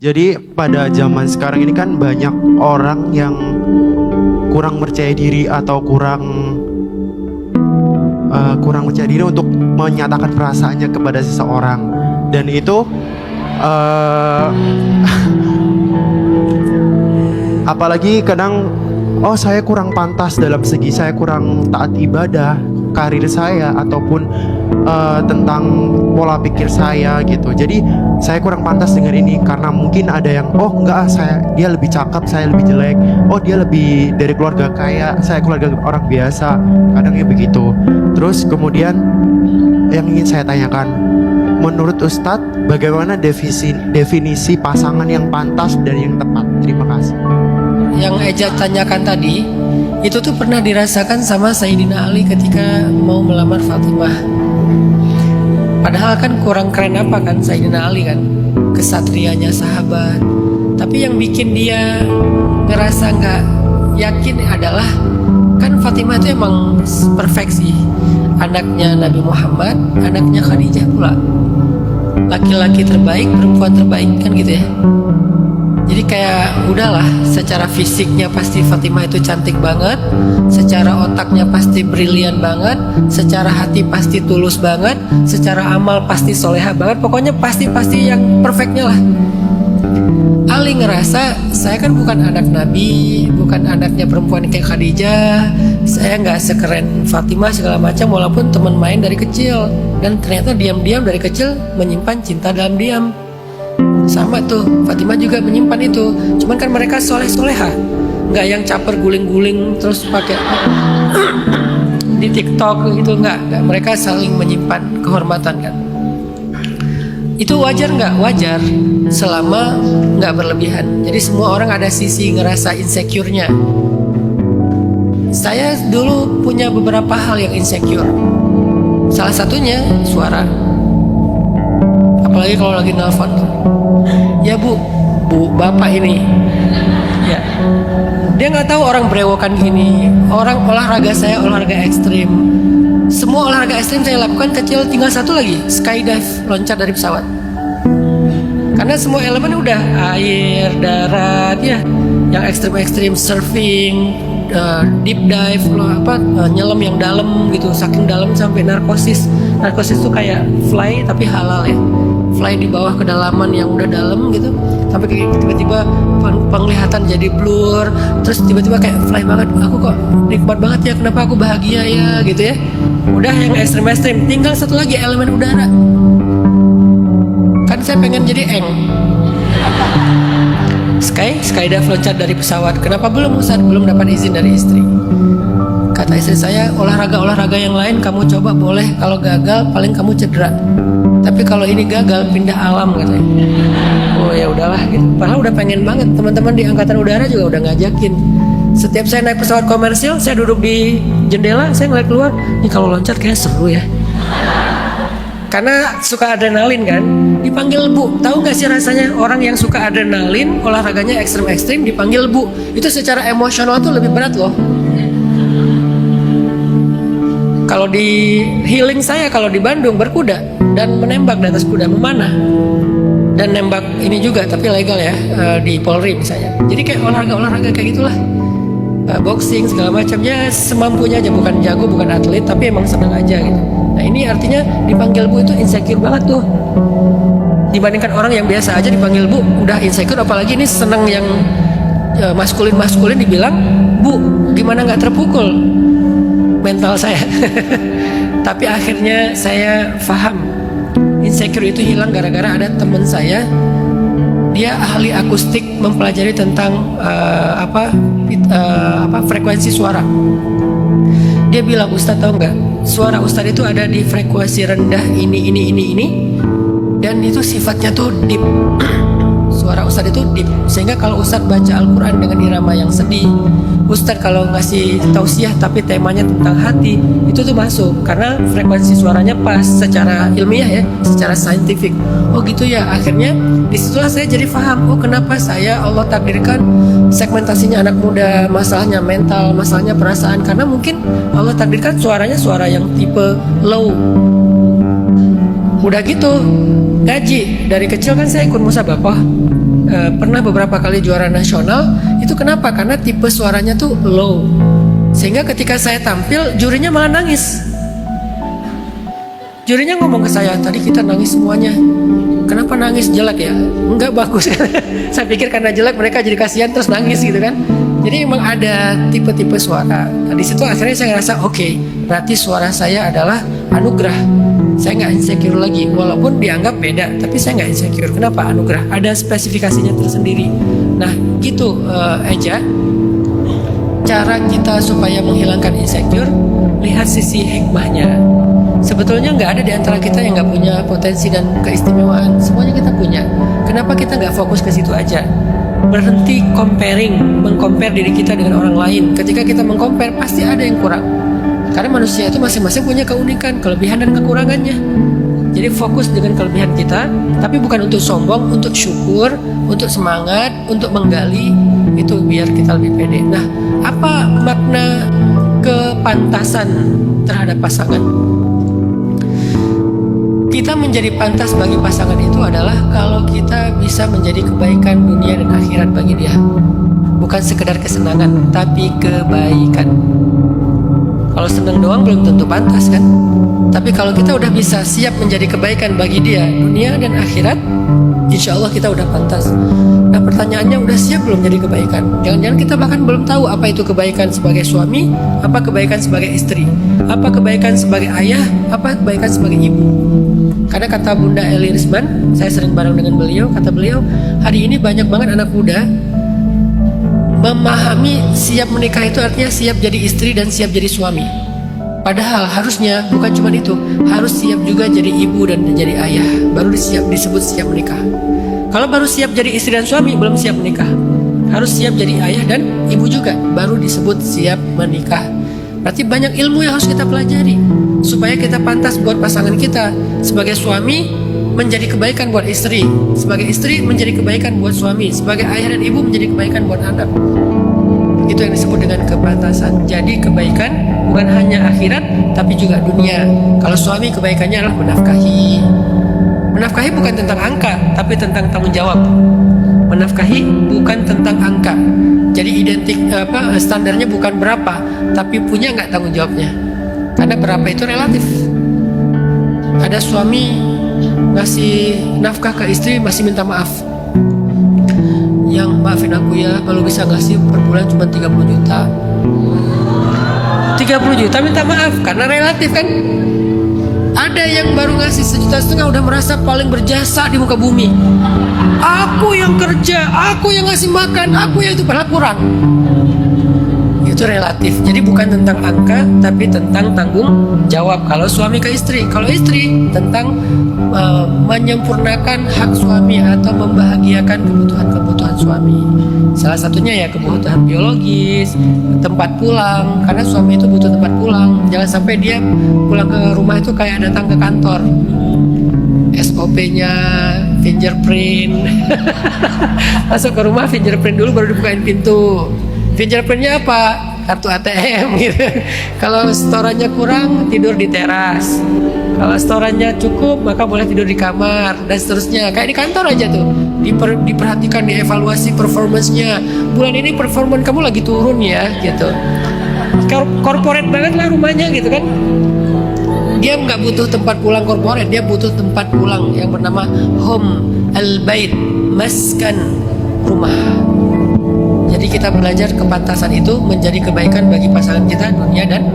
Jadi pada zaman sekarang ini kan banyak orang yang kurang percaya diri atau kurang percaya diri untuk menyatakan perasaannya kepada seseorang, dan itu eh, apalagi kadang, oh saya kurang pantas dalam segi saya kurang taat ibadah, karir saya ataupun tentang pola pikir saya gitu. Jadi saya kurang pantas dengan ini karena mungkin ada yang, oh enggak, dia lebih cakep, saya lebih jelek. Oh dia lebih dari keluarga kaya, saya keluarga orang biasa. Kadang ya begitu. Terus kemudian yang ingin saya tanyakan, menurut Ustadz bagaimana definisi pasangan yang pantas dan yang tepat? Terima kasih. Yang Eja tanyakan tadi itu tuh pernah dirasakan sama Sayyidina Ali ketika mau melamar Fatimah. Padahal kan kurang keren apa kan Sayyidina Ali kan, kesatrianya sahabat. Tapi yang bikin dia ngerasa nggak yakin adalah kan Fatimah itu emang perfeksi, anaknya Nabi Muhammad, anaknya Khadijah pula, laki-laki terbaik, perempuan terbaik kan gitu ya. Jadi kayak udahlah, secara fisiknya pasti Fatimah itu cantik banget, secara otaknya pasti brilian banget, secara hati pasti tulus banget, secara amal pasti soleha banget, pokoknya pasti yang perfectnya lah. Ali ngerasa saya kan bukan anak Nabi, bukan anaknya perempuan kayak Khadijah, saya nggak sekeren Fatimah segala macam walaupun teman main dari kecil, dan ternyata diam-diam dari kecil menyimpan cinta dalam diam. Sama tuh, Fatimah juga menyimpan itu. Cuman kan mereka soleh-soleha, nggak yang caper guling-guling terus pakai di TikTok gitu, nggak. Mereka saling menyimpan kehormatan kan. Itu wajar nggak? Wajar, selama nggak berlebihan. Jadi semua orang ada sisi ngerasa insecure-nya. Saya dulu punya beberapa hal yang insecure. Salah satunya suara. Apalagi kalau lagi nelfon, ya bu, bapak ini, ya, dia nggak tahu orang berewokan gini, orang olahraga saya olahraga ekstrim, semua olahraga ekstrim saya lakukan kecil, tinggal satu lagi, skydive, loncat dari pesawat, karena semua elemen udah air, darat, ya, yang ekstrim, surfing, deep dive, nyelam yang dalam gitu, saking dalam sampai narkosis tuh kayak fly tapi halal ya. Fly di bawah kedalaman yang udah dalam gitu, sampai tiba-tiba penglihatan jadi blur, terus tiba-tiba kayak fly banget, aku kok nikmat banget ya, kenapa aku bahagia ya gitu ya. Udah yang ekstrim, tinggal satu lagi elemen udara. Kan saya pengen jadi skydive, loncat dari pesawat. Kenapa belum Ustaz? Belum dapat izin dari istri. Kata istri saya, olahraga yang lain kamu coba boleh, kalau gagal paling kamu cedera. Tapi kalau ini gagal pindah alam katanya. Oh ya udahlah gitu. Padahal udah pengen banget, teman-teman di angkatan udara juga udah ngajakin. Setiap saya naik pesawat komersil, saya duduk di jendela, saya ngeliat keluar, ini kalau loncat kayak seru ya. Karena suka adrenalin kan, dipanggil bu. Tahu nggak sih rasanya orang yang suka adrenalin, olahraganya ekstrim dipanggil bu. Itu secara emosional tuh lebih berat loh. Kalau di healing saya, kalau di Bandung berkuda dan menembak di atas kuda, memanah dan nembak ini juga, tapi legal ya, di Polri misalnya. Jadi kayak olahraga kayak gitulah, boxing segala macam ya, semampunya aja, bukan jago, bukan atlet, tapi emang senang aja gitu. Nah ini artinya dipanggil bu itu insecure banget tuh, dibandingkan orang yang biasa aja dipanggil bu udah insecure, apalagi ini senang yang maskulin dibilang bu, gimana nggak terpukul mental saya. Tapi akhirnya saya paham, insecure itu hilang gara-gara ada teman saya, dia ahli akustik, mempelajari tentang frekuensi suara. Dia bilang, Ustadz tahu nggak, suara Ustadz itu ada di frekuensi rendah ini, dan itu sifatnya tuh deep. Suara Ustadz itu deep, sehingga kalau Ustadz baca Al-Quran dengan irama yang sedih, Ustadz kalau ngasih tausiah tapi temanya tentang hati, itu tuh masuk, karena frekuensi suaranya pas secara ilmiah ya, secara saintifik. Oh gitu ya, akhirnya disitulah saya jadi paham, oh kenapa Allah takdirkan segmentasinya anak muda, masalahnya mental, masalahnya perasaan, karena mungkin Allah takdirkan suaranya suara yang tipe low. Udah gitu, ngaji dari kecil kan saya ikut musabaqah, pernah beberapa kali juara nasional. Itu kenapa? Karena tipe suaranya tuh low, sehingga ketika saya tampil jurinya malah nangis. Jurinya ngomong ke saya, tadi kita nangis semuanya, kenapa nangis, jelek ya? Enggak, bagus. Saya pikir karena jelek mereka jadi kasihan terus nangis gitu kan. Jadi emang ada tipe-tipe suara. Nah di situ akhirnya saya ngerasa oke, berarti suara saya adalah anugerah. Saya nggak insecure lagi, walaupun dianggap beda, tapi saya nggak insecure. Kenapa? Anugerah. Ada spesifikasinya tersendiri. Nah gitu Eja, cara kita supaya menghilangkan insecure, lihat sisi hikmahnya. Sebetulnya nggak ada di antara kita yang nggak punya potensi dan keistimewaan. Semuanya kita punya. Kenapa kita nggak fokus ke situ aja? Berhenti mengcompare diri kita dengan orang lain. Ketika kita mengcompare, pasti ada yang kurang. Karena manusia itu masing-masing punya keunikan, kelebihan dan kekurangannya. Jadi fokus dengan kelebihan kita, tapi bukan untuk sombong, untuk syukur, untuk semangat, untuk menggali. Itu biar kita lebih pede. Nah, apa makna kepantasan terhadap pasangan? Kita menjadi pantas bagi pasangan itu adalah kalau kita bisa menjadi kebaikan dunia dan akhirat bagi dia. Bukan sekedar kesenangan, tapi kebaikan. Kalau senang doang belum tentu pantas kan. Tapi kalau kita udah bisa siap menjadi kebaikan bagi dia, dunia dan akhirat, insya Allah kita udah pantas. Nah pertanyaannya, udah siap belum jadi kebaikan? Jangan-jangan kita bahkan belum tahu apa itu kebaikan sebagai suami, apa kebaikan sebagai istri, apa kebaikan sebagai ayah, apa kebaikan sebagai ibu. Karena kata Bunda Eli Risman, saya sering bareng dengan beliau, kata beliau, hari ini banyak banget anak muda memahami siap menikah itu artinya siap jadi istri dan siap jadi suami. Padahal harusnya bukan cuma itu, harus siap juga jadi ibu dan jadi ayah, baru disebut siap menikah. Kalau baru siap jadi istri dan suami, belum siap menikah. Harus siap jadi ayah dan ibu juga, baru disebut siap menikah. Berarti banyak ilmu yang harus kita pelajari supaya kita pantas buat pasangan kita. Sebagai suami menjadi kebaikan buat istri, sebagai istri menjadi kebaikan buat suami, sebagai ayah dan ibu menjadi kebaikan buat anak. Itu yang disebut dengan kepantasan. Jadi kebaikan bukan hanya akhirat tapi juga dunia. Kalau suami kebaikannya adalah menafkahi. Menafkahi bukan tentang angka tapi tentang tanggung jawab. Menafkahi bukan tentang angka. Jadi standarnya bukan berapa, tapi punya nggak tanggung jawabnya. Karena berapa itu relatif. Ada suami ngasih nafkah ke istri masih minta maaf. Yang maafin aku ya, kalau bisa ngasih per bulan cuma 30 juta. 30 juta minta maaf karena relatif kan. Ada yang baru ngasih 1,5 juta udah merasa paling berjasa di muka bumi. Aku yang kerja, aku yang ngasih makan, aku yang itu, padahal kurang. Itu relatif. Jadi bukan tentang angka tapi tentang tanggung jawab. Kalau suami ke istri, kalau istri tentang menyempurnakan hak suami atau membahagiakan kebutuhan suami. Salah satunya ya kebutuhan biologis, tempat pulang, karena suami itu butuh tempat pulang. Jangan sampai dia pulang ke rumah itu kayak datang ke kantor. SOP-nya fingerprint. Masuk ke rumah fingerprint dulu baru dibukain pintu. Fingerprintnya apa? Kartu ATM gitu. Kalau setorannya kurang, tidur di teras. Kalau setorannya cukup, maka boleh tidur di kamar dan seterusnya. Kayak di kantor aja tuh. Diperhatikan, dievaluasi performance-nya. Bulan ini performance kamu lagi turun ya gitu. Corporate banget lah rumahnya gitu kan. Dia nggak butuh tempat pulang korporat, dia butuh tempat pulang yang bernama home, al-bait, maskan, rumah. Jadi kita belajar kepantasan itu menjadi kebaikan bagi pasangan kita dunia dan